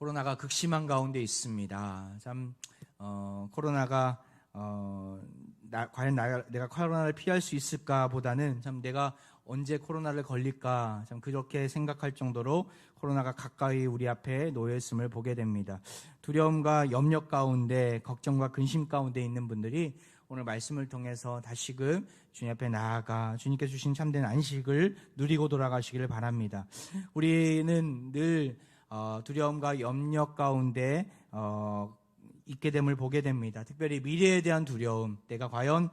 코로나가 극심한 가운데 있습니다. 참 코로나가 과연 내가 코로나를 피할 수 있을까 보다는 참 내가 언제 코로나를 걸릴까 참 그렇게 생각할 정도로 코로나가 가까이 우리 앞에 놓여 있음을 보게 됩니다. 두려움과 염려 가운데, 걱정과 근심 가운데 있는 분들이 오늘 말씀을 통해서 다시금 주님 앞에 나아가 주님께 주신 참된 안식을 누리고 돌아가시기를 바랍니다. 우리는 늘 두려움과 염려 가운데 있게 됨을 보게 됩니다. 특별히 미래에 대한 두려움, 내가 과연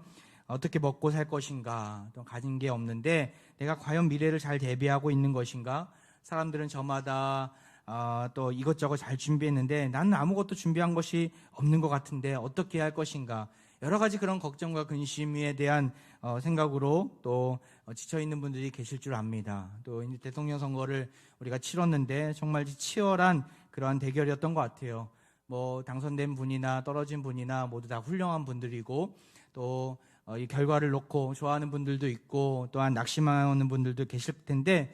어떻게 먹고 살 것인가, 또 가진 게 없는데 내가 과연 미래를 잘 대비하고 있는 것인가. 사람들은 저마다 또 이것저것 잘 준비했는데 나는 아무것도 준비한 것이 없는 것 같은데 어떻게 해야 할 것인가. 여러 가지 그런 걱정과 근심에 대한 생각으로 또 지쳐있는 분들이 계실 줄 압니다. 또 이제 대통령 선거를 우리가 치렀는데 정말 치열한 그러한 대결이었던 것 같아요. 뭐 당선된 분이나 떨어진 분이나 모두 다 훌륭한 분들이고 또 이 결과를 놓고 좋아하는 분들도 있고 또한 낙심하는 분들도 계실 텐데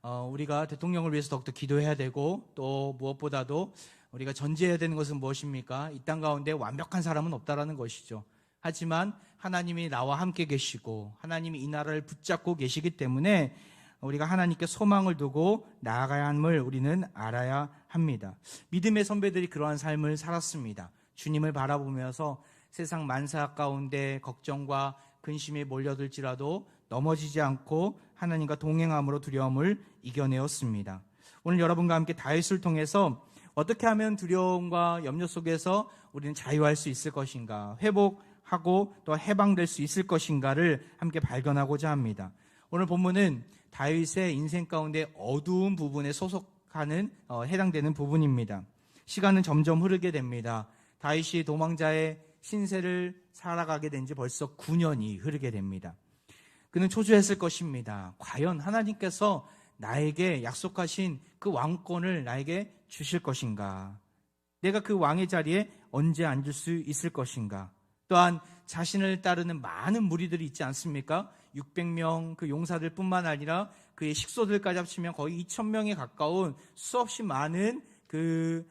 우리가 대통령을 위해서 더욱더 기도해야 되고 또 무엇보다도 우리가 전제해야 되는 것은 무엇입니까? 이 땅 가운데 완벽한 사람은 없다라는 것이죠. 하지만 하나님이 나와 함께 계시고 하나님이 이 나라를 붙잡고 계시기 때문에 우리가 하나님께 소망을 두고 나아가야 함을 우리는 알아야 합니다. 믿음의 선배들이 그러한 삶을 살았습니다. 주님을 바라보면서 세상 만사 가운데 걱정과 근심이 몰려들지라도 넘어지지 않고 하나님과 동행함으로 두려움을 이겨내었습니다. 오늘 여러분과 함께 다윗을 통해서 어떻게 하면 두려움과 염려 속에서 우리는 자유할 수 있을 것인가, 회복하고 또 해방될 수 있을 것인가를 함께 발견하고자 합니다. 오늘 본문은 다윗의 인생 가운데 어두운 부분에 해당되는 부분입니다. 시간은 점점 흐르게 됩니다. 다윗이 도망자의 신세를 살아가게 된 지 벌써 9년이 흐르게 됩니다. 그는 초조했을 것입니다. 과연 하나님께서 나에게 약속하신 그 왕권을 나에게 주실 것인가? 내가 그 왕의 자리에 언제 앉을 수 있을 것인가? 또한 자신을 따르는 많은 무리들이 있지 않습니까? 600명 그 용사들 뿐만 아니라 그의 식소들까지 합치면 거의 2,000명에 가까운 수없이 많은 그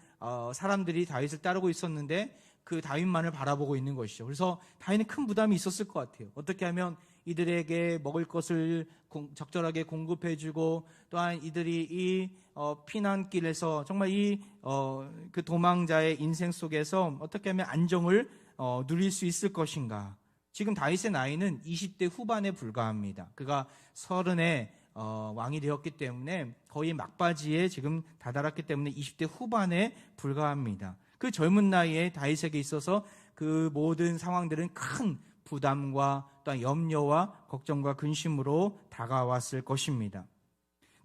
사람들이 다윗을 따르고 있었는데 그 다윗만을 바라보고 있는 것이죠. 그래서 다윗은 큰 부담이 있었을 것 같아요. 어떻게 하면 이들에게 먹을 것을 적절하게 공급해주고 또한 이들이 이 피난길에서 정말 그 도망자의 인생 속에서 어떻게 하면 안정을 누릴 수 있을 것인가. 지금 다윗의 나이는 20대 후반에 불과합니다. 그가 30에 왕이 되었기 때문에 거의 막바지에 지금 다다랐기 때문에 20대 후반에 불과합니다. 그 젊은 나이에 다윗에게 있어서 그 모든 상황들은 큰 부담과 또한 염려와 걱정과 근심으로 다가왔을 것입니다.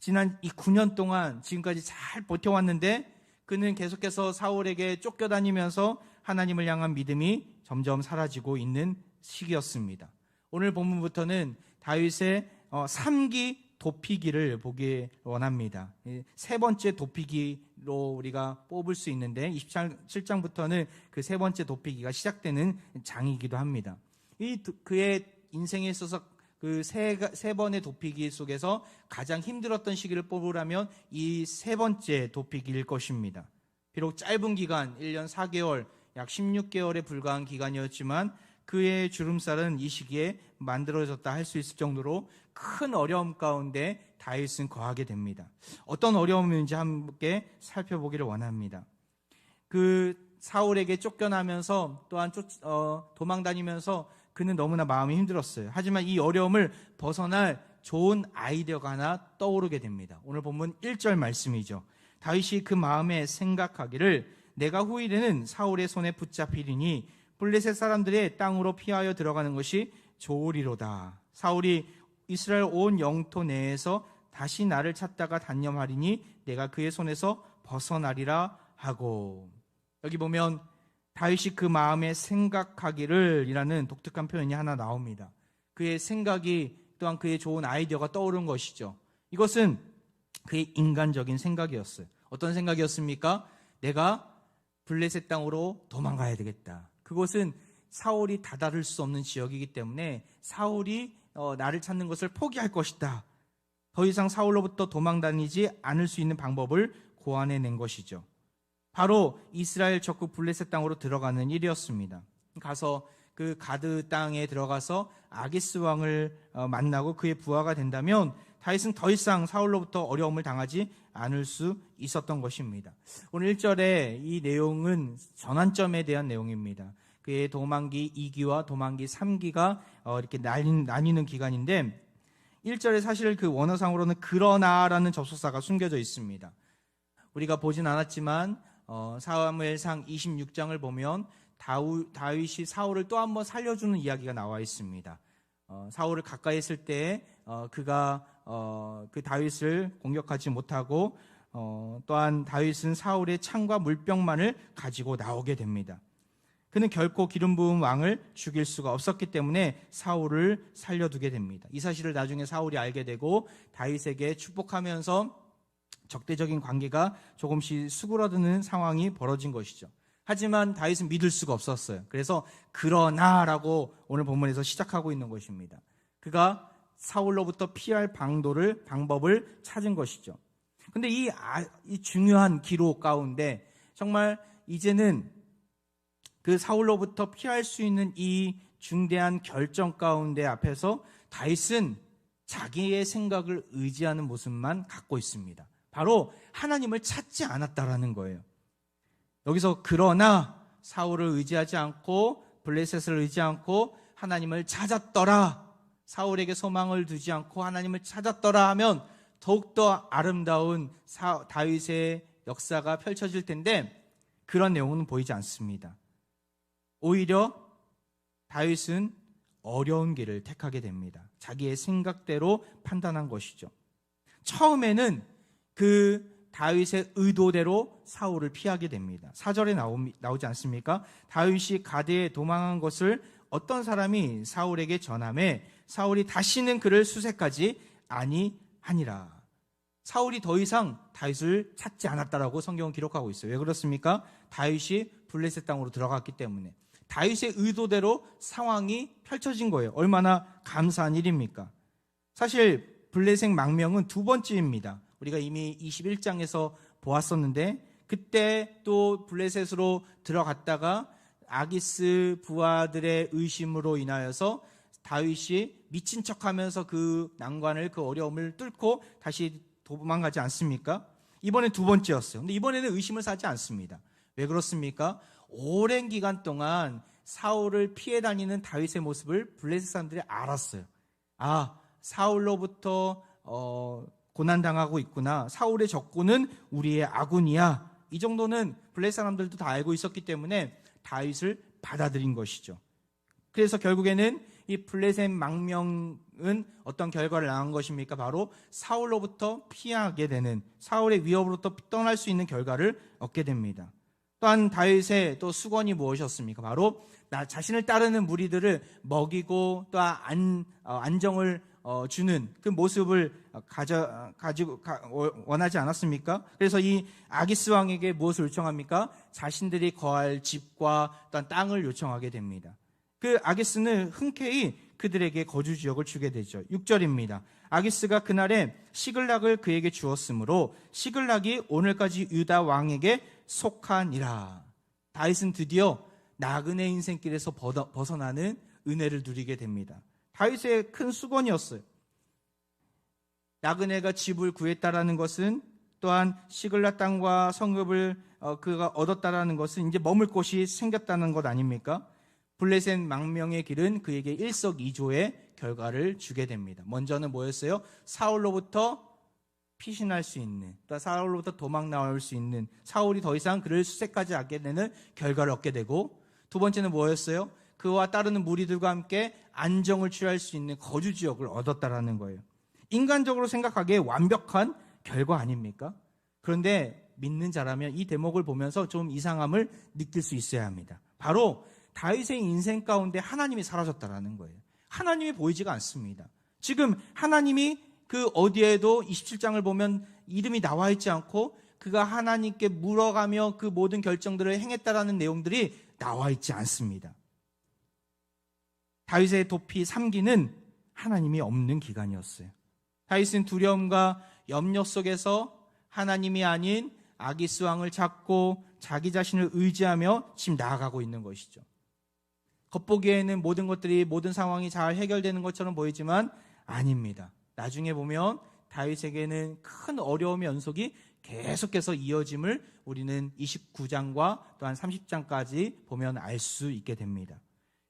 지난 이 9년 동안 지금까지 잘 버텨왔는데 그는 계속해서 사울에게 쫓겨다니면서 하나님을 향한 믿음이 점점 사라지고 있는 시기였습니다. 오늘 본문부터는 다윗의 3기 도피기를 보기 원합니다. 세 번째 도피기로 우리가 뽑을 수 있는데 27장부터는 그 세 번째 도피기가 시작되는 장이기도 합니다. 그의 인생에 있어서 그 세 번의 도피기 속에서 가장 힘들었던 시기를 뽑으라면 이 세 번째 도피기일 것입니다. 비록 짧은 기간 1년 4개월 약 16개월에 불과한 기간이었지만 그의 주름살은 이 시기에 만들어졌다 할 수 있을 정도로 큰 어려움 가운데 다윗은 거하게 됩니다. 어떤 어려움인지 함께 살펴보기를 원합니다. 그 사울에게 쫓겨나면서 또한 도망다니면서 그는 너무나 마음이 힘들었어요. 하지만 이 어려움을 벗어날 좋은 아이디어가 하나 떠오르게 됩니다. 오늘 본문 1절 말씀이죠. 다윗이 그 마음에 생각하기를 내가 후일에는 사울의 손에 붙잡히리니 블레셋 사람들의 땅으로 피하여 들어가는 것이 좋으리로다. 사울이 이스라엘 온 영토 내에서 다시 나를 찾다가 단념하리니 내가 그의 손에서 벗어나리라 하고. 여기 보면 다윗이 그 마음에 생각하기를 이라는 독특한 표현이 하나 나옵니다. 그의 생각이 또한 그의 좋은 아이디어가 떠오른 것이죠. 이것은 그의 인간적인 생각이었어요. 어떤 생각이었습니까? 내가 블레셋 땅으로 도망가야 되겠다. 그곳은 사울이 다다를 수 없는 지역이기 때문에 사울이 나를 찾는 것을 포기할 것이다. 더 이상 사울로부터 도망다니지 않을 수 있는 방법을 고안해낸 것이죠. 바로 이스라엘 적국 블레셋 땅으로 들어가는 일이었습니다. 가서 그 가드 땅에 들어가서 아기스 왕을 만나고 그의 부하가 된다면 다윗은 더 이상 사울로부터 어려움을 당하지 않을 수 있었던 것입니다. 오늘 1절에 이 내용은 전환점에 대한 내용입니다. 그의 도망기 2기와 도망기 3기가 이렇게 나뉘는 기간인데 1절에 사실 그 원어상으로는 그러나라는 접속사가 숨겨져 있습니다. 우리가 보진 않았지만 사무엘상 26장을 보면 다윗이 사울을 또 한 번 살려주는 이야기가 나와 있습니다. 사울을 가까이 했을 때 그가 그 다윗을 공격하지 못하고 또한 다윗은 사울의 창과 물병만을 가지고 나오게 됩니다. 그는 결코 기름 부은 왕을 죽일 수가 없었기 때문에 사울을 살려두게 됩니다. 이 사실을 나중에 사울이 알게 되고 다윗에게 축복하면서 적대적인 관계가 조금씩 수그러드는 상황이 벌어진 것이죠. 하지만 다윗은 믿을 수가 없었어요. 그래서 그러나라고 오늘 본문에서 시작하고 있는 것입니다. 그가 사울로부터 피할 방법을 찾은 것이죠. 근데 이 중요한 기록 가운데 정말 이제는 그 사울로부터 피할 수 있는 이 중대한 결정 가운데 앞에서 다윗은 자기의 생각을 의지하는 모습만 갖고 있습니다. 바로 하나님을 찾지 않았다라는 거예요. 여기서 그러나 사울을 의지하지 않고 블레셋을 의지하지 않고 하나님을 찾았더라, 사울에게 소망을 두지 않고 하나님을 찾았더라 하면 더욱더 아름다운 다윗의 역사가 펼쳐질 텐데 그런 내용은 보이지 않습니다. 오히려 다윗은 어려운 길을 택하게 됩니다. 자기의 생각대로 판단한 것이죠. 처음에는 그 다윗의 의도대로 사울을 피하게 됩니다. 4절에 나오지 않습니까? 다윗이 가드에 도망한 것을 어떤 사람이 사울에게 전하매 사울이 다시는 그를 수색하지 아니하니라. 사울이 더 이상 다윗을 찾지 않았다라고 성경은 기록하고 있어요. 왜 그렇습니까? 다윗이 블레셋 땅으로 들어갔기 때문에. 다윗의 의도대로 상황이 펼쳐진 거예요. 얼마나 감사한 일입니까? 사실 블레셋 망명은 두 번째입니다. 우리가 이미 21장에서 보았었는데 그때 또 블레셋으로 들어갔다가 아기스 부하들의 의심으로 인하여서 다윗이 미친 척하면서 그 난관을, 그 어려움을 뚫고 다시 도망가지 않습니까? 이번엔 두 번째였어요. 근데 이번에는 의심을 사지 않습니다. 왜 그렇습니까? 오랜 기간 동안 사울을 피해 다니는 다윗의 모습을 블레셋 사람들이 알았어요. 사울로부터 고난당하고 있구나. 사울의 적군은 우리의 아군이야. 이 정도는 블레셋 사람들도 다 알고 있었기 때문에 다윗을 받아들인 것이죠. 그래서 결국에는 이 블레셋 망명은 어떤 결과를 낳은 것입니까? 바로 사울로부터 피하게 되는, 사울의 위협으로부터 떠날 수 있는 결과를 얻게 됩니다. 또한 다윗의 또 수건이 무엇이었습니까? 바로 나 자신을 따르는 무리들을 먹이고 또 안정을 주는 그 모습을 가지고 원하지 않았습니까? 그래서 이 아기스 왕에게 무엇을 요청합니까? 자신들이 거할 집과 또한 땅을 요청하게 됩니다. 그 아기스는 흔쾌히 그들에게 거주 지역을 주게 되죠. 6절입니다. 아기스가 그날에 시글락을 그에게 주었으므로 시글락이 오늘까지 유다 왕에게 속하니라. 다윗은 드디어 나그네 인생길에서 벗어나는 은혜를 누리게 됩니다. 다윗의 큰 수건이었어요. 나그네가 집을 구했다라는 것은, 또한 시글락 땅과 성읍을 그가 얻었다라는 것은 이제 머물 곳이 생겼다는 것 아닙니까? 블레셋 망명의 길은 그에게 일석이조의 결과를 주게 됩니다. 먼저는 뭐였어요? 사울로부터 피신할 수 있는, 또 사울로부터 도망 나올 수 있는, 사울이 더 이상 그를 수색하지 않게 되는 결과를 얻게 되고, 두 번째는 뭐였어요? 그와 따르는 무리들과 함께 안정을 취할 수 있는 거주 지역을 얻었다라는 거예요. 인간적으로 생각하기에 완벽한 결과 아닙니까? 그런데 믿는 자라면 이 대목을 보면서 좀 이상함을 느낄 수 있어야 합니다. 바로 다윗의 인생 가운데 하나님이 사라졌다라는 거예요. 하나님이 보이지가 않습니다. 지금 하나님이 그 어디에도 27장을 보면 이름이 나와 있지 않고 그가 하나님께 물어가며 그 모든 결정들을 행했다라는 내용들이 나와 있지 않습니다. 다윗의 도피 3기는 하나님이 없는 기간이었어요. 다윗은 두려움과 염려 속에서 하나님이 아닌 아기스 왕을 찾고 자기 자신을 의지하며 지금 나아가고 있는 것이죠. 겉보기에는 모든 상황이 잘 해결되는 것처럼 보이지만 아닙니다. 나중에 보면 다윗에게는 큰 어려움의 연속이 계속해서 이어짐을 우리는 29장과 또한 30장까지 보면 알 수 있게 됩니다.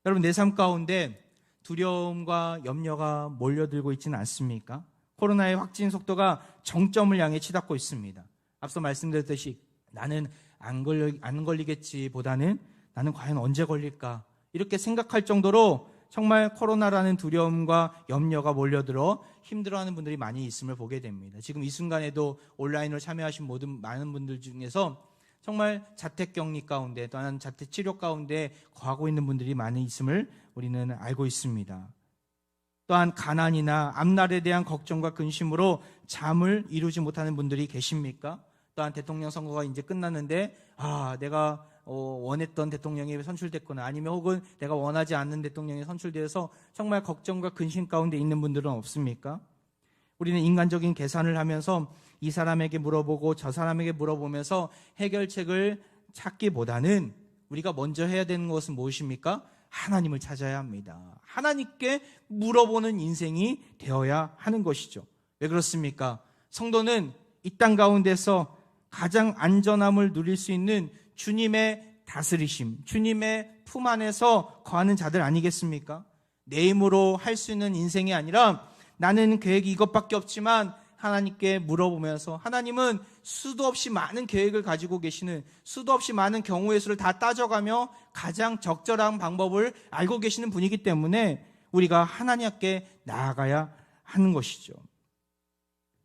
여러분, 내 삶 가운데 두려움과 염려가 몰려들고 있지는 않습니까? 코로나의 확진 속도가 정점을 향해 치닫고 있습니다. 앞서 말씀드렸듯이 나는 안 걸리겠지 보다는 나는 과연 언제 걸릴까? 이렇게 생각할 정도로 정말 코로나라는 두려움과 염려가 몰려들어 힘들어하는 분들이 많이 있음을 보게 됩니다. 지금 이 순간에도 온라인으로 참여하신 많은 분들 중에서 정말 자택격리 가운데 또한 자택치료 가운데 거하고 있는 분들이 많이 있음을 우리는 알고 있습니다. 또한 가난이나 앞날에 대한 걱정과 근심으로 잠을 이루지 못하는 분들이 계십니까? 또한 대통령 선거가 이제 끝났는데 내가 원했던 대통령이 선출됐거나 아니면 혹은 내가 원하지 않는 대통령이 선출되어서 정말 걱정과 근심 가운데 있는 분들은 없습니까? 우리는 인간적인 계산을 하면서 이 사람에게 물어보고 저 사람에게 물어보면서 해결책을 찾기보다는 우리가 먼저 해야 되는 것은 무엇입니까? 하나님을 찾아야 합니다. 하나님께 물어보는 인생이 되어야 하는 것이죠. 왜 그렇습니까? 성도는 이 땅 가운데서 가장 안전함을 누릴 수 있는 주님의 다스리심, 주님의 품 안에서 거하는 자들 아니겠습니까? 내 힘으로 할 수 있는 인생이 아니라 나는 계획이 이것밖에 없지만 하나님께 물어보면서 하나님은 수도 없이 많은 계획을 가지고 계시는, 수도 없이 많은 경우의 수를 다 따져가며 가장 적절한 방법을 알고 계시는 분이기 때문에 우리가 하나님께 나아가야 하는 것이죠.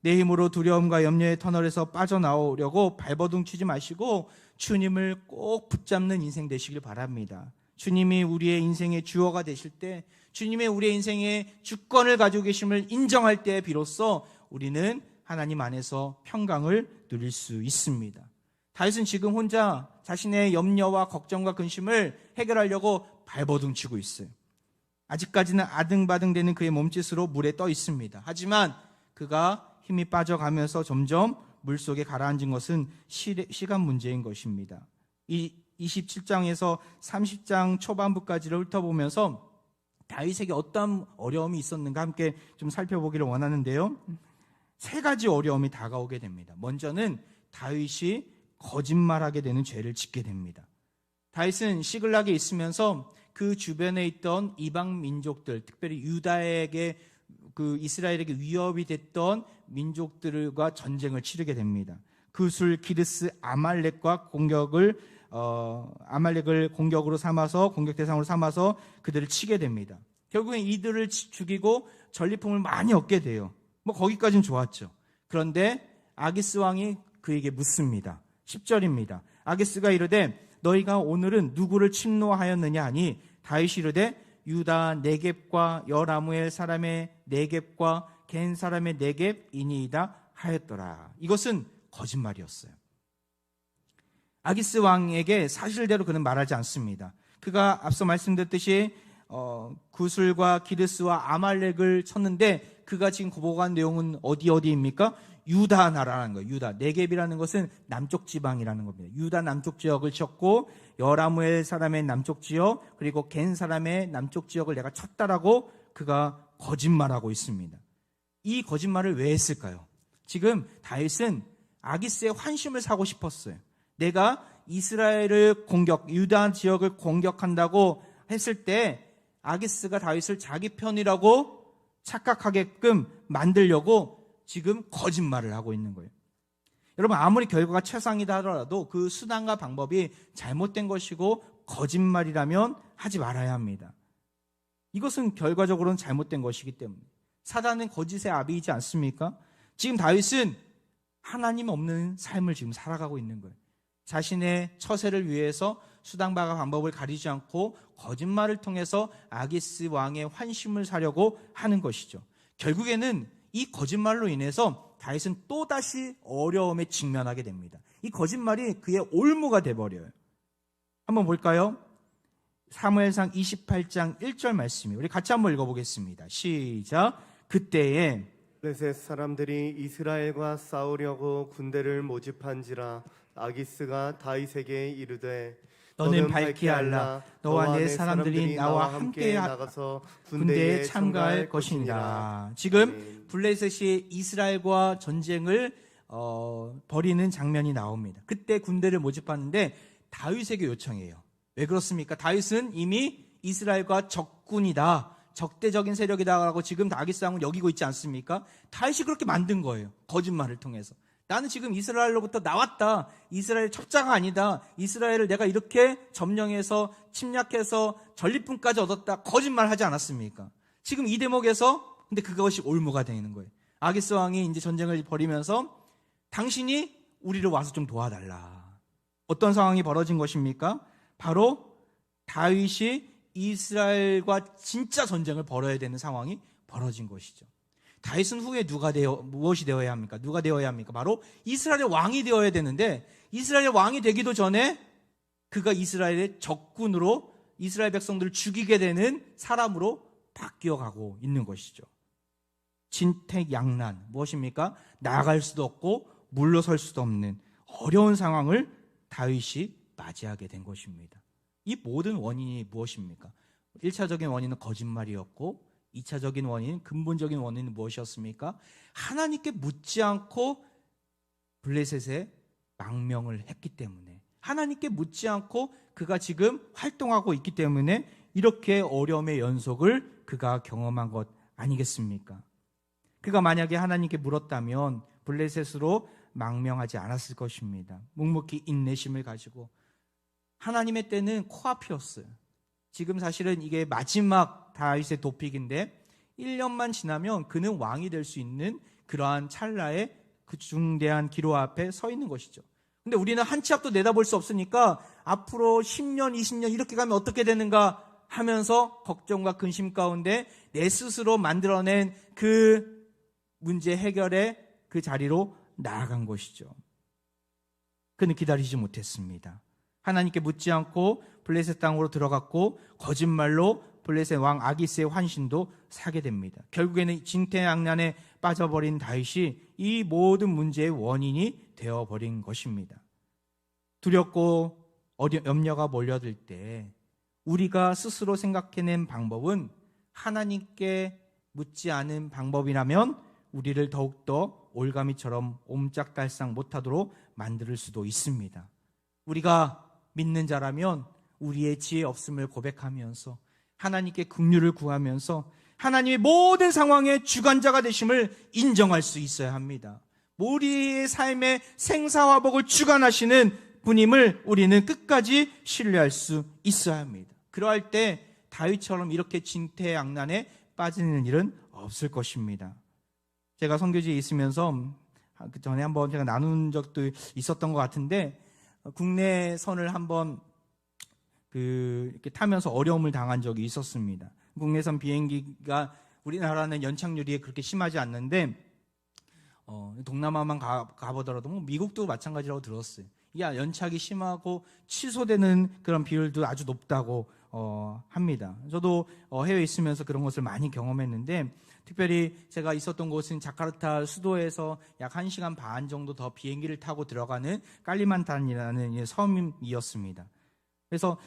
내 힘으로 두려움과 염려의 터널에서 빠져나오려고 발버둥 치지 마시고 주님을 꼭 붙잡는 인생 되시길 바랍니다. 주님이 우리의 인생의 주어가 되실 때, 주님의 우리의 인생의 주권을 가지고 계심을 인정할 때 비로소 우리는 하나님 안에서 평강을 누릴 수 있습니다. 다윗은 지금 혼자 자신의 염려와 걱정과 근심을 해결하려고 발버둥 치고 있어요. 아직까지는 아등바등되는 그의 몸짓으로 물에 떠 있습니다. 하지만 그가 힘이 빠져가면서 점점 물속에 가라앉은 것은 시간 문제인 것입니다. 이 27장에서 30장 초반부까지를 훑어보면서 다윗에게 어떤 어려움이 있었는가 함께 좀 살펴보기를 원하는데요. 3가지 어려움이 다가오게 됩니다. 먼저는 다윗이 거짓말하게 되는 죄를 짓게 됩니다. 다윗은 시글락에 있으면서 그 주변에 있던 이방 민족들, 특별히 유다에게 이스라엘에게 위협이 됐던 민족들과 전쟁을 치르게 됩니다. 그술, 기르스, 아말렉과 아말렉을 공격으로 삼아서, 공격 대상으로 삼아서 그들을 치게 됩니다. 결국엔 이들을 죽이고 전리품을 많이 얻게 돼요. 거기까지는 좋았죠. 그런데 아기스 왕이 그에게 묻습니다. 10절입니다. 아기스가 이르되 너희가 오늘은 누구를 침노하였느냐 하니 다윗이 이르되 유다 네겝과 여라무엘 사람의 네겝과 겐 사람의 네겝이니이다 하였더라. 이것은 거짓말이었어요. 아기스 왕에게 사실대로 그는 말하지 않습니다. 그가 앞서 말씀드렸듯이 구술과 기르스와 아말렉을 쳤는데 그가 지금 보고한 내용은 어디입니까? 유다 나라라는 거예요. 유다. 네겝이라는 것은 남쪽 지방이라는 겁니다. 유다 남쪽 지역을 쳤고 여라무엘 사람의 남쪽 지역 그리고 겐 사람의 남쪽 지역을 내가 쳤다라고 그가 거짓말하고 있습니다. 이 거짓말을 왜 했을까요? 지금 다윗은 아기스의 환심을 사고 싶었어요. 내가 이스라엘을 유다 지역을 공격한다고 했을 때 아기스가 다윗을 자기 편이라고 착각하게끔 만들려고 지금 거짓말을 하고 있는 거예요. 여러분, 아무리 결과가 최상이다 하더라도 그 수단과 방법이 잘못된 것이고 거짓말이라면 하지 말아야 합니다. 이것은 결과적으로는 잘못된 것이기 때문에. 사단은 거짓의 아비이지 않습니까? 지금 다윗은 하나님 없는 삶을 지금 살아가고 있는 거예요. 자신의 처세를 위해서 수단과 방법을 가리지 않고 거짓말을 통해서 아기스 왕의 환심을 사려고 하는 것이죠. 결국에는 이 거짓말로 인해서 다윗은 또다시 어려움에 직면하게 됩니다. 이 거짓말이 그의 올무가 돼버려요. 한번 볼까요? 사무엘상 28장 1절 말씀이 우리 같이 한번 읽어보겠습니다. 시작. 그때에 블레셋 사람들이 이스라엘과 싸우려고 군대를 모집한지라 아기스가 다윗에게 이르되 너는 밝게 알라. 너와 내 사람들이 나와 함께 나가서 군대에 참가할 것이니라. 지금 블레셋이 이스라엘과 전쟁을 벌이는 장면이 나옵니다. 그때 군대를 모집하는데 다윗에게 요청해요. 왜 그렇습니까? 다윗은 이미 이스라엘과 적군이다, 적대적인 세력이다라고 지금 아기스왕은 여기고 있지 않습니까? 다윗이 그렇게 만든 거예요. 거짓말을 통해서. 나는 지금 이스라엘로부터 나왔다. 이스라엘 첩자가 아니다. 이스라엘을 내가 이렇게 점령해서 침략해서 전리품까지 얻었다. 거짓말 하지 않았습니까? 지금 이 대목에서 근데 그것이 올무가 되는 거예요. 아기스 왕이 이제 전쟁을 벌이면서 당신이 우리를 와서 좀 도와달라. 어떤 상황이 벌어진 것입니까? 바로 다윗이 이스라엘과 진짜 전쟁을 벌여야 되는 상황이 벌어진 것이죠. 다윗은 후에 무엇이 되어야 합니까? 누가 되어야 합니까? 바로 이스라엘의 왕이 되어야 되는데 이스라엘의 왕이 되기도 전에 그가 이스라엘의 적군으로 이스라엘 백성들을 죽이게 되는 사람으로 바뀌어가고 있는 것이죠. 진퇴양난, 무엇입니까? 나아갈 수도 없고 물러설 수도 없는 어려운 상황을 다윗이 맞이하게 된 것입니다. 이 모든 원인이 무엇입니까? 1차적인 원인은 거짓말이었고 2차적인 원인, 근본적인 원인은 무엇이었습니까? 하나님께 묻지 않고 블레셋에 망명을 했기 때문에, 하나님께 묻지 않고 그가 지금 활동하고 있기 때문에 이렇게 어려움의 연속을 그가 경험한 것 아니겠습니까? 그가 만약에 하나님께 물었다면 블레셋으로 망명하지 않았을 것입니다. 묵묵히 인내심을 가지고. 하나님의 때는 코앞이었어요. 지금 사실은 이게 마지막 다윗의 도픽인데 1년만 지나면 그는 왕이 될 수 있는 그러한 찰나에 그 중대한 기로 앞에 서 있는 것이죠. 근데 우리는 한 치 앞도 내다볼 수 없으니까 앞으로 10년, 20년 이렇게 가면 어떻게 되는가 하면서 걱정과 근심 가운데 내 스스로 만들어낸 그 문제 해결의 그 자리로 나아간 것이죠. 그는 기다리지 못했습니다. 하나님께 묻지 않고 블레셋 땅으로 들어갔고 거짓말로 블레셋 왕 아기스의 환신도 사게 됩니다. 결국에는 진퇴양난에 빠져버린 다윗이 이 모든 문제의 원인이 되어버린 것입니다. 두렵고 염려가 몰려들 때 우리가 스스로 생각해낸 방법은 하나님께 묻지 않은 방법이라면 우리를 더욱더 올가미처럼 옴짝달싹 못하도록 만들 수도 있습니다. 우리가 믿는 자라면 우리의 지혜 없음을 고백하면서 하나님께 긍휼을 구하면서 하나님의 모든 상황의 주관자가 되심을 인정할 수 있어야 합니다. 우리의 삶의 생사화복을 주관하시는 분임을 우리는 끝까지 신뢰할 수 있어야 합니다. 그러할 때 다윗처럼 이렇게 진퇴양난에 빠지는 일은 없을 것입니다. 제가 선교지에 있으면서 그 전에 한번 제가 나눈 적도 있었던 것 같은데 국내선을 한번 이렇게 타면서 어려움을 당한 적이 있었습니다. 국내선 비행기가 우리나라는 연착률이 그렇게 심하지 않는데 동남아만 가보더라도 미국도 마찬가지라고 들었어요. 연착이 심하고 취소되는 그런 비율도 아주 높다고 합니다. 저도 해외에 있으면서 그런 것을 많이 경험했는데 특별히 제가 있었던 곳은 자카르타 수도에서 약 1시간 반 정도 더 비행기를 타고 들어가는 깔리만탄이라는 섬이었습니다. 그래서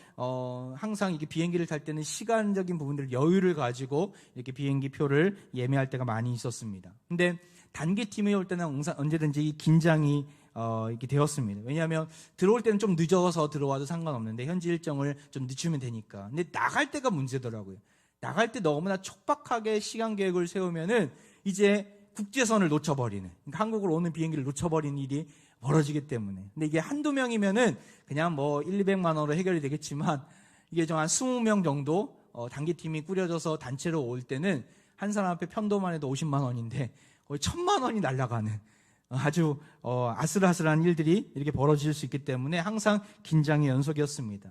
항상 이렇게 비행기를 탈 때는 시간적인 부분들 여유를 가지고 이렇게 비행기 표를 예매할 때가 많이 있었습니다. 근데 단기 팀이 올 때는 언제든지 긴장이 이렇게 되었습니다. 왜냐하면 들어올 때는 좀 늦어서 들어와도 상관없는데 현지 일정을 좀 늦추면 되니까. 근데 나갈 때가 문제더라고요. 나갈 때 너무나 촉박하게 시간 계획을 세우면은 이제 국제선을 놓쳐버리는, 그러니까 한국으로 오는 비행기를 놓쳐버리는 일이 벌어지기 때문에. 근데 이게 한두 명이면은 그냥 200만 원으로 해결이 되겠지만 이게 좀 한 20명 정도 단기팀이 꾸려져서 단체로 올 때는 한 사람 앞에 편도만 해도 50만 원인데 거의 1000만 원이 날아가는 아주 아슬아슬한 일들이 이렇게 벌어질 수 있기 때문에 항상 긴장의 연속이었습니다.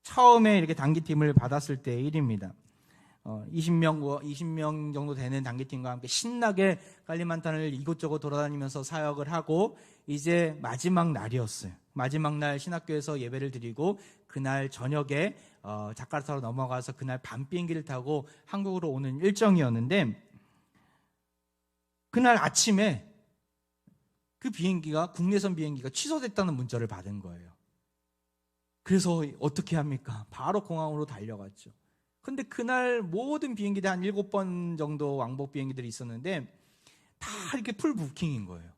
처음에 이렇게 단기팀을 받았을 때의 일입니다. 20명 정도 되는 단기팀과 함께 신나게 깔리만탄을 이곳저곳 돌아다니면서 사역을 하고 이제 마지막 날이었어요. 마지막 날 신학교에서 예배를 드리고 그날 저녁에 자카르타로 넘어가서 그날 밤 비행기를 타고 한국으로 오는 일정이었는데 그날 아침에 그 비행기가, 국내선 비행기가 취소됐다는 문자를 받은 거예요. 그래서 어떻게 합니까? 바로 공항으로 달려갔죠. 근데 그날 모든 비행기들 한 7번 정도 왕복 비행기들이 있었는데 다 이렇게 풀 부킹인 거예요.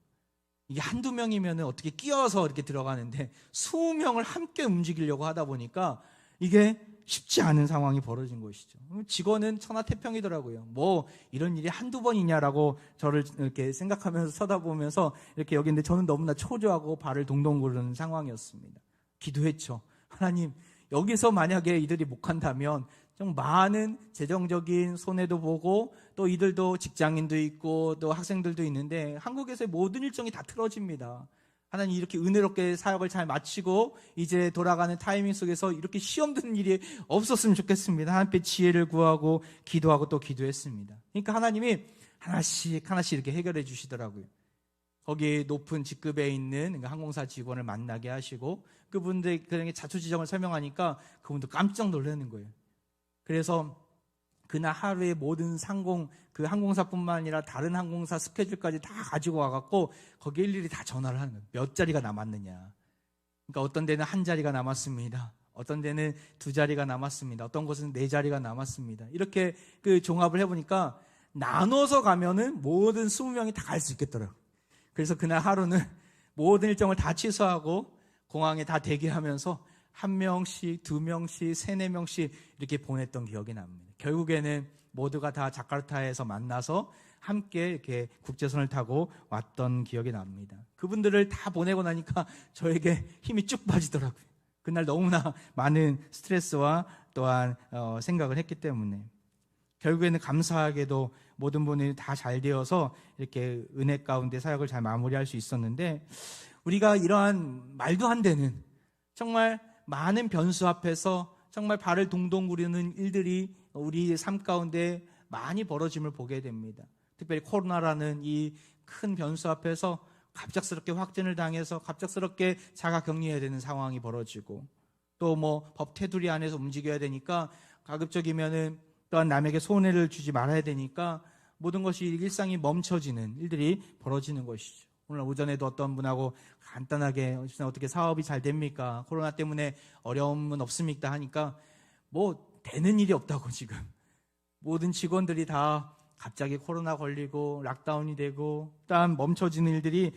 이게 한두 명이면 어떻게 끼어서 이렇게 들어가는데 20명을 함께 움직이려고 하다 보니까 이게 쉽지 않은 상황이 벌어진 것이죠. 직원은 천하태평이더라고요. 뭐 이런 일이 한두 번이냐라고 저를 이렇게 생각하면서 쳐다보면서 이렇게 여기인데 저는 너무나 초조하고 발을 동동 구르는 상황이었습니다. 기도했죠. 하나님, 여기서 만약에 이들이 못 간다면 좀 많은 재정적인 손해도 보고 또 이들도 직장인도 있고 또 학생들도 있는데 한국에서의 모든 일정이 다 틀어집니다. 하나님, 이렇게 은혜롭게 사역을 잘 마치고 이제 돌아가는 타이밍 속에서 이렇게 시험 드는 일이 없었으면 좋겠습니다. 하나님께 지혜를 구하고 기도하고 또 기도했습니다. 그러니까 하나님이 하나씩 이렇게 해결해 주시더라고요. 거기 높은 직급에 있는 항공사 직원을 만나게 하시고 그분들에게 자초지정을 설명하니까 그분도 깜짝 놀라는 거예요. 그래서 그날 하루의 모든 그 항공사뿐만 아니라 다른 항공사 스케줄까지 다 가지고 와갖고 거기 일일이 다 전화를 하는 거예요. 몇 자리가 남았느냐. 그러니까 어떤 데는 한 자리가 남았습니다. 어떤 데는 2자리가 남았습니다. 어떤 곳은 4자리가 남았습니다. 이렇게 그 종합을 해보니까 나눠서 가면은 모든 20명이 다 갈 수 있겠더라고요. 그래서 그날 하루는 모든 일정을 다 취소하고 공항에 다 대기하면서 1명씩, 2명씩, 3, 4명씩 이렇게 보냈던 기억이 납니다. 결국에는 모두가 다 자카르타에서 만나서 함께 이렇게 국제선을 타고 왔던 기억이 납니다. 그분들을 다 보내고 나니까 저에게 힘이 쭉 빠지더라고요. 그날 너무나 많은 스트레스와 또한 생각을 했기 때문에 결국에는 감사하게도 모든 분이 다 잘 되어서 이렇게 은혜 가운데 사역을 잘 마무리할 수 있었는데 우리가 이러한 말도 안 되는 정말 많은 변수 앞에서 정말 발을 동동 구르는 일들이 우리 삶 가운데 많이 벌어짐을 보게 됩니다. 특별히 코로나라는 이 큰 변수 앞에서 갑작스럽게 확진을 당해서 갑작스럽게 자가 격리해야 되는 상황이 벌어지고 또 뭐 법 테두리 안에서 움직여야 되니까 가급적이면은 또한 남에게 손해를 주지 말아야 되니까 모든 것이 일상이 멈춰지는 일들이 벌어지는 것이죠. 오늘 오전에도 어떤 분하고 간단하게 어떻게 사업이 잘 됩니까? 코로나 때문에 어려움은 없습니까? 하니까 뭐 되는 일이 없다고 지금 모든 직원들이 다 갑자기 코로나 걸리고 락다운이 되고 또한 멈춰지는 일들이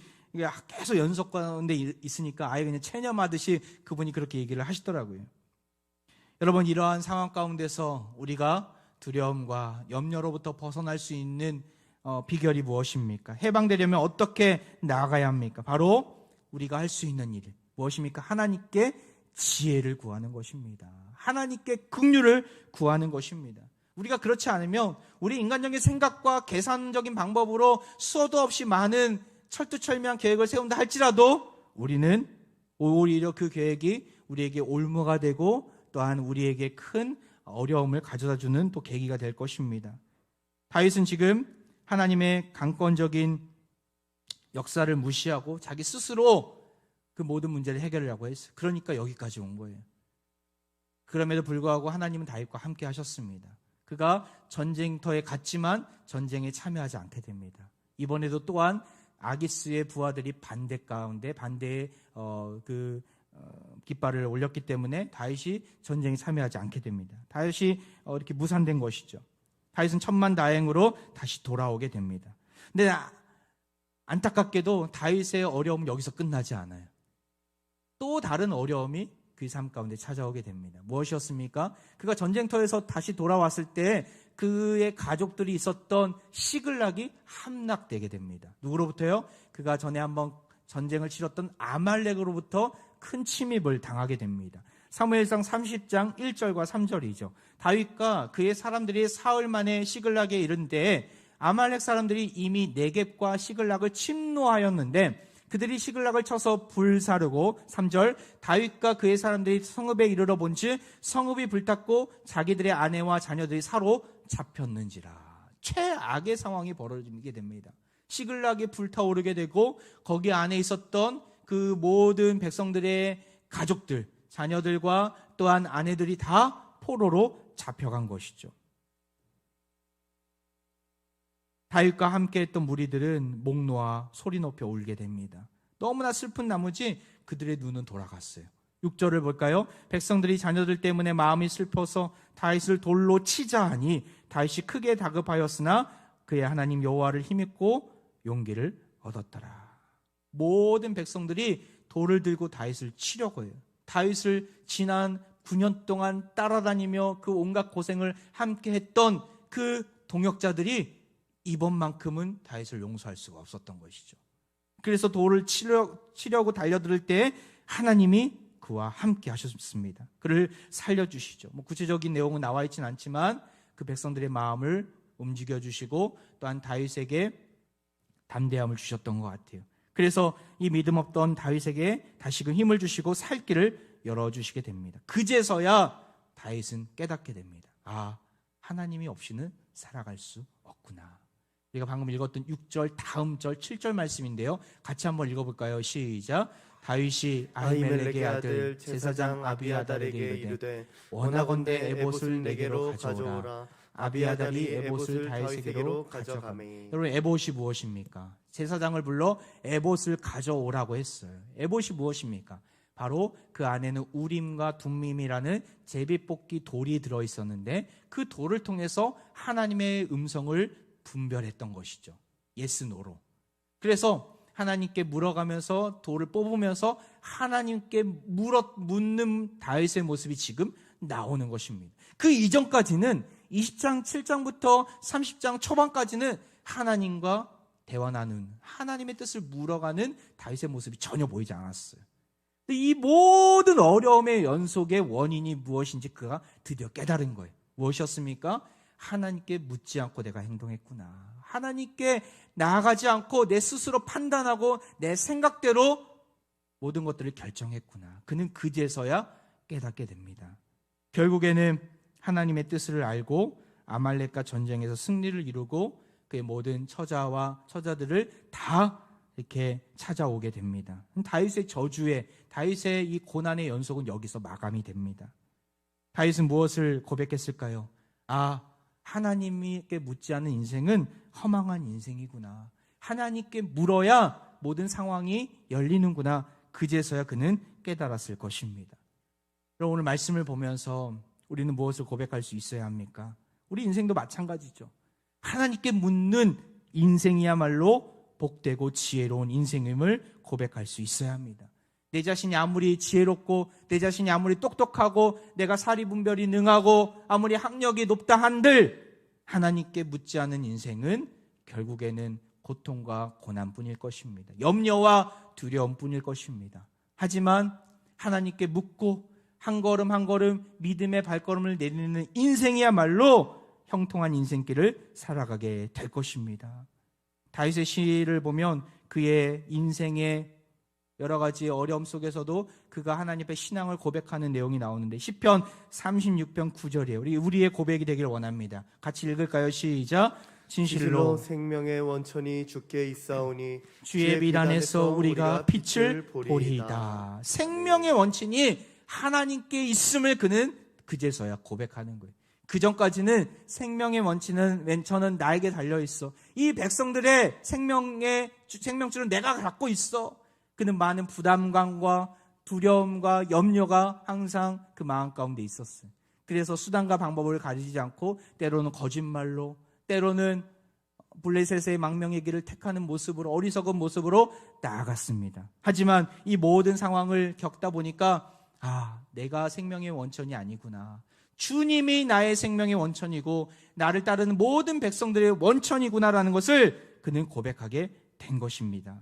계속 연속 가운데 있으니까 아예 그냥 체념하듯이 그분이 그렇게 얘기를 하시더라고요. 여러분, 이러한 상황 가운데서 우리가 두려움과 염려로부터 벗어날 수 있는 비결이 무엇입니까? 해방되려면 어떻게 나아가야 합니까? 바로 우리가 할 수 있는 일 무엇입니까? 하나님께 지혜를 구하는 것입니다. 하나님께 긍휼을 구하는 것입니다. 우리가 그렇지 않으면 우리 인간적인 생각과 계산적인 방법으로 수도 없이 많은 철두철미한 계획을 세운다 할지라도 우리는 오히려 그 계획이 우리에게 올무가 되고 또한 우리에게 큰 어려움을 가져다주는 또 계기가 될 것입니다. 다윗은 지금 하나님의 강권적인 역사를 무시하고 자기 스스로 그 모든 문제를 해결하려고 했어요. 그러니까 여기까지 온 거예요. 그럼에도 불구하고 하나님은 다윗과 함께 하셨습니다. 그가 전쟁터에 갔지만 전쟁에 참여하지 않게 됩니다. 이번에도 또한 아기스의 부하들이 반대의 깃발을 올렸기 때문에 다윗이 전쟁에 참여하지 않게 됩니다. 다윗이 이렇게 무산된 것이죠. 다윗은 천만다행으로 다시 돌아오게 됩니다. 근데 안타깝게도 다윗의 어려움은 여기서 끝나지 않아요. 또 다른 어려움이 그의 삶 가운데 찾아오게 됩니다. 무엇이었습니까? 그가 전쟁터에서 다시 돌아왔을 때 그의 가족들이 있었던 시글락이 함락되게 됩니다. 누구로부터요? 그가 전에 한번 전쟁을 치렀던 아말렉으로부터 큰 침입을 당하게 됩니다. 사무엘상 30장 1절과 3절이죠. 다윗과 그의 사람들이 사흘 만에 시글락에 이른데 아말렉 사람들이 이미 네겝과 시글락을 침노하였는데 그들이 시글락을 쳐서 불사르고 3절 다윗과 그의 사람들이 성읍에 이르러 본즉 성읍이 불탔고 자기들의 아내와 자녀들이 사로 잡혔는지라. 최악의 상황이 벌어지게 됩니다. 시글락이 불타오르게 되고 거기 안에 있었던 그 모든 백성들의 가족들, 자녀들과 또한 아내들이 다 포로로 잡혀간 것이죠. 다윗과 함께했던 무리들은 목 놓아 소리 높여 울게 됩니다. 너무나 슬픈 나머지 그들의 눈은 돌아갔어요. 6절을 볼까요? 백성들이 자녀들 때문에 마음이 슬퍼서 다윗을 돌로 치자 하니 다윗이 크게 다급하였으나 그의 하나님 여호와를 힘입고 용기를 얻었더라. 모든 백성들이 돌을 들고 다윗을 치려고 해요. 다윗을 지난 9년 동안 따라다니며 그 온갖 고생을 함께 했던 그 동역자들이 이번만큼은 다윗을 용서할 수가 없었던 것이죠. 그래서 돌을 치려고 달려들 때 하나님이 그와 함께 하셨습니다. 그를 살려주시죠. 구체적인 내용은 나와 있지는 않지만 그 백성들의 마음을 움직여주시고 또한 다윗에게 담대함을 주셨던 것 같아요. 그래서 이 믿음 없던 다윗에게 다시금 힘을 주시고 살 길을 열어주시게 됩니다. 그제서야 다윗은 깨닫게 됩니다. 아, 하나님이 없이는 살아갈 수 없구나. 우리가 방금 읽었던 6절 다음 절 7절 말씀인데요. 같이 한번 읽어볼까요? 시작. 다윗이 아히멜렉의 아들 제사장 아비아달에게 이르되 원하건대 에봇을 내게로 가져오라. 아비아달이 에봇을 다윗에게로 가져가매. 여러분, 에봇이 무엇입니까? 제사장을 불러 에봇을 가져오라고 했어요. 에봇이 무엇입니까? 바로 그 안에는 우림과 둠밈이라는 제비뽑기 돌이 들어있었는데 그 돌을 통해서 하나님의 음성을 분별했던 것이죠. 예스, 노로. 그래서 하나님께 물어가면서 돌을 뽑으면서 하나님께 묻는 다윗의 모습이 지금 나오는 것입니다. 그 이전까지는 20장 7장부터 30장 초반까지는 하나님과 대화 나누는, 하나님의 뜻을 물어가는 다윗의 모습이 전혀 보이지 않았어요. 이 모든 어려움의 연속의 원인이 무엇인지 그가 드디어 깨달은 거예요. 무엇이었습니까? 하나님께 묻지 않고 내가 행동했구나. 하나님께 나아가지 않고 내 스스로 판단하고 내 생각대로 모든 것들을 결정했구나. 그는 그제서야 깨닫게 됩니다. 결국에는 하나님의 뜻을 알고 아말렉과 전쟁에서 승리를 이루고 그의 모든 처자와 처자들을 다 이렇게 찾아오게 됩니다. 다윗의 저주에, 다윗의 이 고난의 연속은 여기서 마감이 됩니다. 다윗은 무엇을 고백했을까요? 아, 하나님께 묻지 않는 인생은 허망한 인생이구나. 하나님께 물어야 모든 상황이 열리는구나. 그제서야 그는 깨달았을 것입니다. 그럼 오늘 말씀을 보면서 우리는 무엇을 고백할 수 있어야 합니까? 우리 인생도 마찬가지죠. 하나님께 묻는 인생이야말로 복되고 지혜로운 인생임을 고백할 수 있어야 합니다. 내 자신이 아무리 지혜롭고 내 자신이 아무리 똑똑하고 내가 사리분별이 능하고 아무리 학력이 높다 한들 하나님께 묻지 않은 인생은 결국에는 고통과 고난뿐일 것입니다. 염려와 두려움뿐일 것입니다. 하지만 하나님께 묻고 한 걸음 한 걸음 믿음의 발걸음을 내딛는 인생이야말로 형통한 인생길을 살아가게 될 것입니다. 다윗의 시를 보면 그의 인생의 여러 가지 어려움 속에서도 그가 하나님 앞에 신앙을 고백하는 내용이 나오는데 시편 36편 9절이에요. 우리의 고백이 되길 원합니다. 같이 읽을까요? 시작. 진실로 생명의 원천이 주께 있사오니 주의 비단에서 우리가 빛을 보리이다. 생명의 원천이 하나님께 있음을 그는 그제서야 고백하는 거예요. 그 전까지는 생명의 원천은 나에게 달려있어. 이 백성들의 생명줄은 내가 갖고 있어. 그는 많은 부담감과 두려움과 염려가 항상 그 마음 가운데 있었어요. 그래서 수단과 방법을 가리지 않고 때로는 거짓말로, 때로는 블레셋의 망명의 길을 택하는 모습으로, 어리석은 모습으로 나아갔습니다. 하지만 이 모든 상황을 겪다 보니까 내가 생명의 원천이 아니구나. 주님이 나의 생명의 원천이고 나를 따르는 모든 백성들의 원천이구나라는 것을 그는 고백하게 된 것입니다.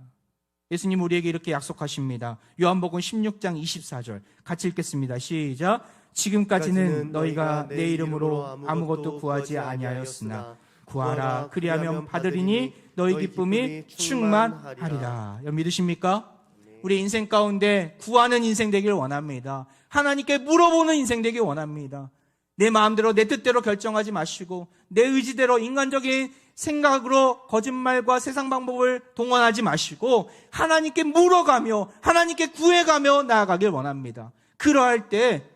예수님 우리에게 이렇게 약속하십니다. 요한복음 16장 24절 같이 읽겠습니다. 시작. 지금까지는 너희가 내 이름으로 아무것도 구하지 아니하였으나 구하라 그리하면 받으리니 너희 기쁨이 충만하리라. 믿으십니까? 우리 인생 가운데 구하는 인생 되길 원합니다. 하나님께 물어보는 인생 되길 원합니다. 내 마음대로 내 뜻대로 결정하지 마시고 내 의지대로 인간적인 생각으로 거짓말과 세상 방법을 동원하지 마시고 하나님께 물어가며 하나님께 구해가며 나아가길 원합니다. 그러할 때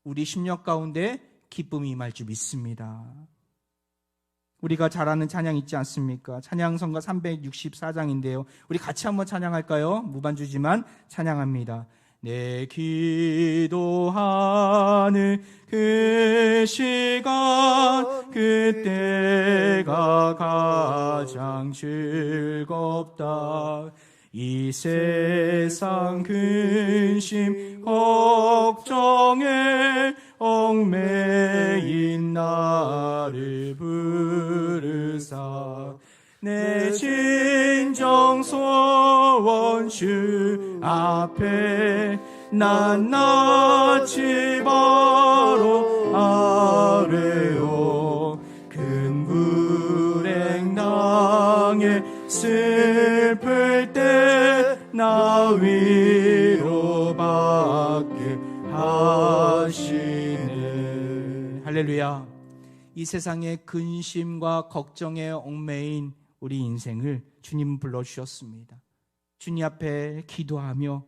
우리 심령 가운데 기쁨이 임할 줄 믿습니다. 우리가 잘 아는 찬양 있지 않습니까? 찬양성가 364장인데요. 우리 같이 한번 찬양할까요? 무반주지만 찬양합니다. 내 기도하는 그 시간 그때가 가장 즐겁다. 이 세상 근심 걱정에 얽매인 나를 부르사 내 진정 소원 주 앞에 낱낱이 바로 아뢰오 큰 불행 당해 슬플 때 나 위로받게 하시네. 할렐루야. 이 세상의 근심과 걱정에 얽매인 우리 인생을 주님 불러주셨습니다. 주님 앞에 기도하며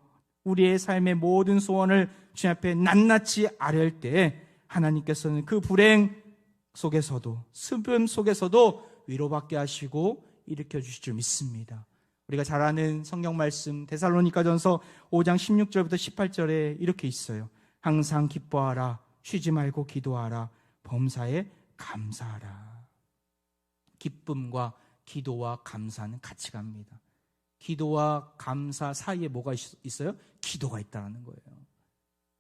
우리의 삶의 모든 소원을 주님 앞에 낱낱이 아뢰을 때 하나님께서는 그 불행 속에서도 슬픔 속에서도 위로받게 하시고 일으켜 주실 줄 믿습니다. 우리가 잘 아는 성경 말씀 데살로니가전서 5장 16절부터 18절에 이렇게 있어요. 항상 기뻐하라, 쉬지 말고 기도하라, 범사에 감사하라. 기쁨과 기도와 감사는 같이 갑니다. 기도와 감사 사이에 뭐가 있어요? 기도가 있다는 거예요.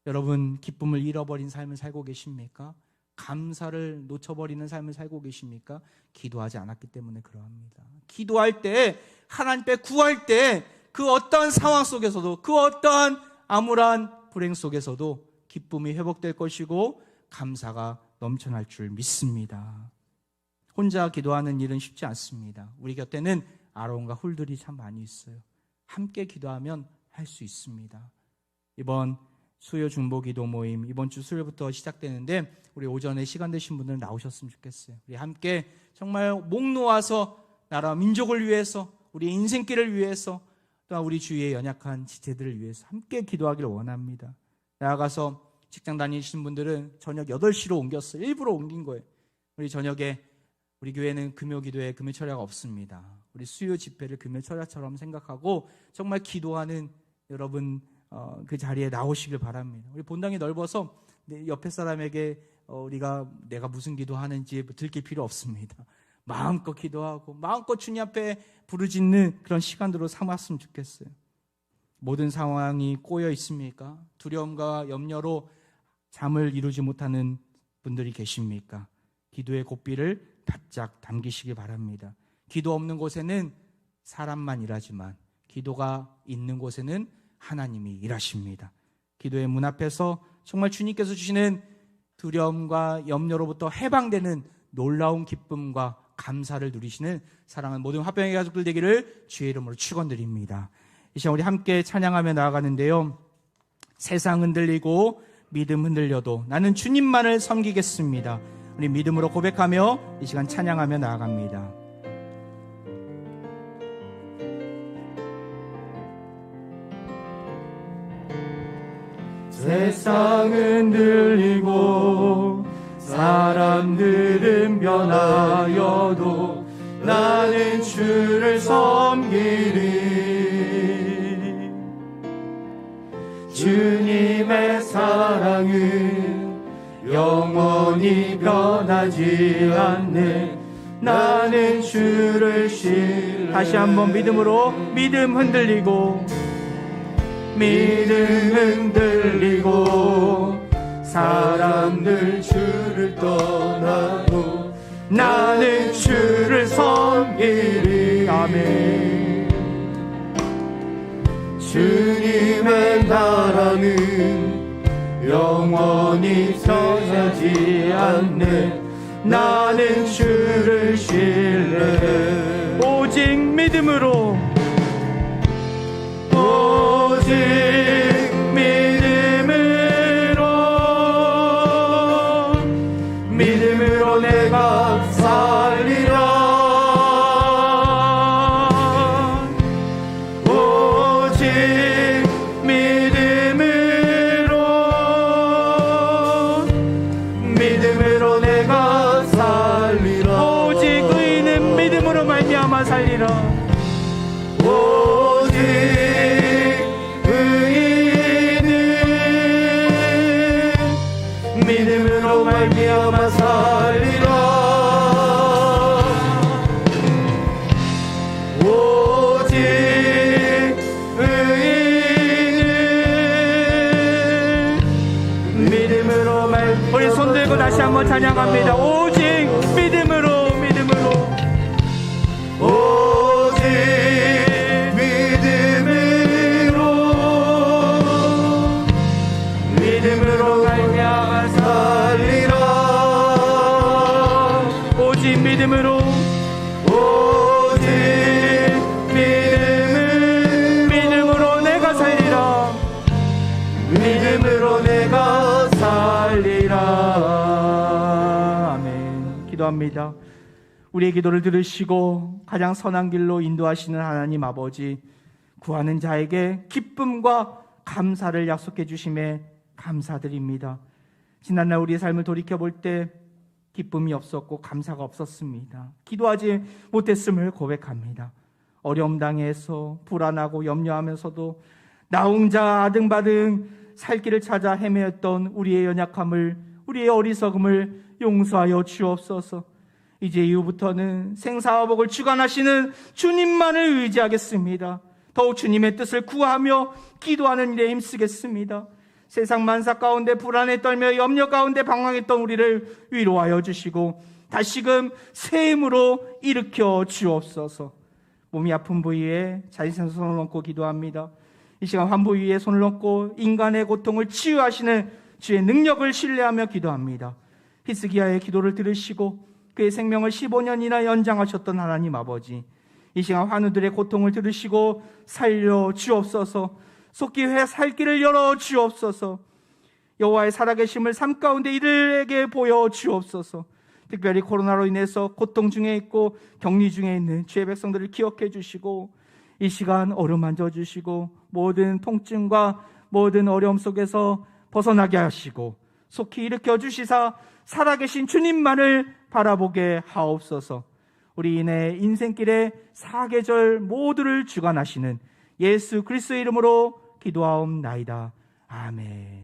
여러분, 기쁨을 잃어버린 삶을 살고 계십니까? 감사를 놓쳐버리는 삶을 살고 계십니까? 기도하지 않았기 때문에 그러합니다. 기도할 때, 하나님께 구할 때, 그 어떠한 상황 속에서도, 그 어떠한 암울한 불행 속에서도 기쁨이 회복될 것이고 감사가 넘쳐날 줄 믿습니다. 혼자 기도하는 일은 쉽지 않습니다. 우리 곁에는 아론과 훌들이 참 많이 있어요. 함께 기도하면 할 수 있습니다. 이번 수요 중보 기도 모임 이번 주 수요일부터 시작되는데 우리 오전에 시간 되신 분들 나오셨으면 좋겠어요. 우리 함께 정말 목 놓아서 나라 민족을 위해서 우리 인생길을 위해서 또한 우리 주위의 연약한 지체들을 위해서 함께 기도하기를 원합니다. 나아가서 직장 다니시는 분들은 저녁 8시로 옮겼어요. 일부러 옮긴 거예요. 우리 저녁에 우리 교회는 금요기도에 금요철야가 없습니다. 우리 수요 집회를 금요철야처럼 생각하고 정말 기도하는 여러분 그 자리에 나오시길 바랍니다. 우리 본당이 넓어서 옆에 사람에게 내가 무슨 기도하는지 들킬 필요 없습니다. 마음껏 기도하고 마음껏 주님 앞에 부르짖는 그런 시간으로 삼았으면 좋겠어요. 모든 상황이 꼬여 있습니까? 두려움과 염려로 잠을 이루지 못하는 분들이 계십니까? 기도의 고삐를 바짝 당기시기 바랍니다. 기도 없는 곳에는 사람만 일하지만 기도가 있는 곳에는 하나님이 일하십니다. 기도의 문 앞에서 정말 주님께서 주시는 두려움과 염려로부터 해방되는 놀라운 기쁨과 감사를 누리시는 사랑하는 모든 화평의 가족들 되기를 주의 이름으로 축원드립니다. 이 시간 우리 함께 찬양하며 나아가는데요. 세상 흔들리고 믿음 흔들려도 나는 주님만을 섬기겠습니다. 우리 믿음으로 고백하며 이 시간 찬양하며 나아갑니다. 세상은 흔들리고 사람들은 변하여도 나는 주를 섬기리. 주님의 사랑은 영원히 변하지 않네. 나는 주를 신뢰. 다시 한번 믿음으로 믿음 흔들리고 사람들 주를 떠나고 나는 주를 섬기리. 아멘. 주님의 나라는 영원히 변하지 않네. 나는 주를 신뢰. 오직 믿음으로 내가 살리라. 오직 믿음으로 내가 살리라. 오직 다시 한번 찬양합니다. 오직 믿음으로 오직 믿음으로 말미암아 살리라. 오직 믿음으로 믿음으로 내가 살리라. 믿음으로 내가 살리라. 아멘. 기도합니다. 우리의 기도를 들으시고 가장 선한 길로 인도하시는 하나님 아버지, 구하는 자에게 기쁨과 감사를 약속해 주심에 감사드립니다. 지난날 우리의 삶을 돌이켜볼 때 기쁨이 없었고 감사가 없었습니다. 기도하지 못했음을 고백합니다. 어려움 당해서 불안하고 염려하면서도 나 혼자 아등바등 살 길을 찾아 헤매었던 우리의 연약함을, 우리의 어리석음을 용서하여 주옵소서. 이제 이후부터는 생사화복을 주관하시는 주님만을 의지하겠습니다. 더욱 주님의 뜻을 구하며 기도하는 일에 힘쓰겠습니다. 세상 만사 가운데 불안에 떨며 염려 가운데 방황했던 우리를 위로하여 주시고 다시금 새 힘으로 일으켜 주옵소서. 몸이 아픈 부위에 자신의 손을 얹고 기도합니다. 이 시간 환부 위에 손을 얹고 인간의 고통을 치유하시는 주의 능력을 신뢰하며 기도합니다. 히스기야의 기도를 들으시고 그의 생명을 15년이나 연장하셨던 하나님 아버지, 이 시간 환우들의 고통을 들으시고 살려 주옵소서. 속기 살 길을 열어 주옵소서. 여호와의 살아계심을 삶 가운데 이들에게 보여 주옵소서. 특별히 코로나로 인해서 고통 중에 있고 격리 중에 있는 주의 백성들을 기억해 주시고 이 시간 어루만져 주시고 모든 통증과 모든 어려움 속에서 벗어나게 하시고 속히 일으켜 주시사 살아계신 주님만을 바라보게 하옵소서. 우리 인생길의 사계절 모두를 주관하시는 예수 그리스도의 이름으로 기도하옵나이다. 아멘.